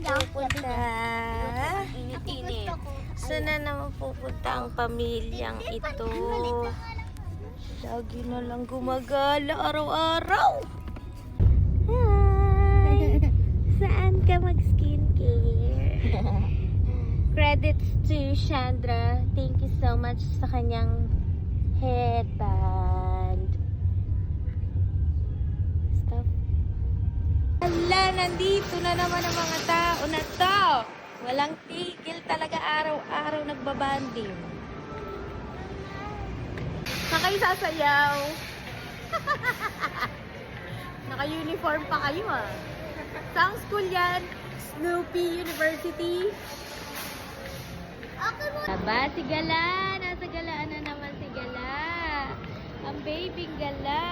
pupunta? Saan na naman pupunta ang pamilyang ito? Lagi na lang gumagala araw-araw. Hi! Saan ka mag-skincare? Credits to Chandra. Thank you so much sa kanyang headband. Stop. Hala, nandito na naman ang mga tao na to. Walang tigil talaga, araw-araw nagbabanding. Saan kayo sasayaw? Naka-uniform pa kayo ah. Saang school yan? Snoopy University? Aba, si Gala. Nasa galaan na naman si Gala. Ang baby Gala.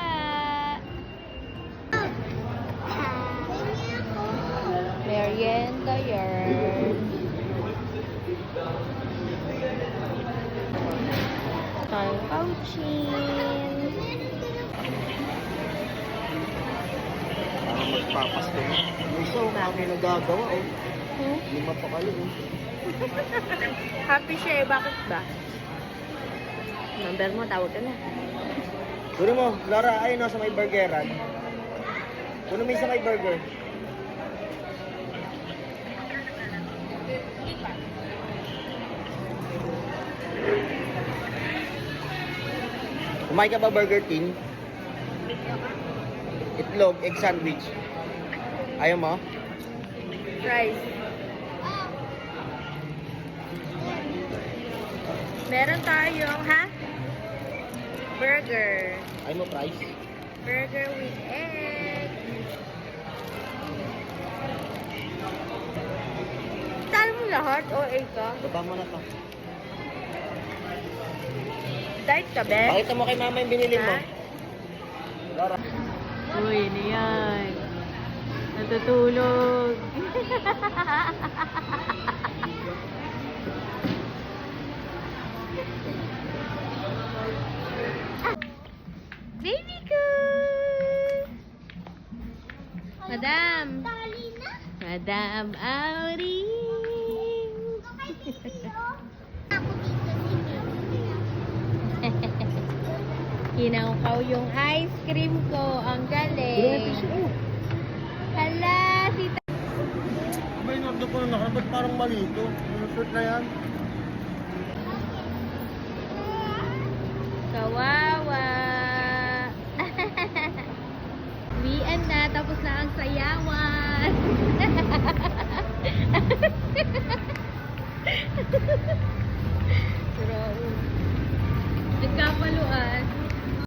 Merienda yarn. Tayong pouchin. Magpapasko na. May isa kami nagagawa oh. Lima pa kayo oh. Happy siya eh. Bakit ba? Number mo, tawag ka na. Kuno mo, Lara, ayun nasa may burgeran. Kuno mo isa may burger. Kumain ka ba Burger King? Itlog, egg sandwich. Ayaw mo? Fries. Meron tayong, ha? Burger. Ayaw mo fries? Burger with egg. Talo mo lahat o egg ka? Baba mo na to. Diet ka, be? Pakita mo kay mama yung binili mo. Ha? Lara. Uy, ano yan? Natutulog. Baby ko! Madam! Madam Auring! Kinaukaw yung ice cream ko. Ang galing. Hala, si Abay, nabdo ko na ba't parang mali ito? Ano shoot na yan? Kawawa. Uwian na, tapos na ang sayawan. Pero, nagkapaluan.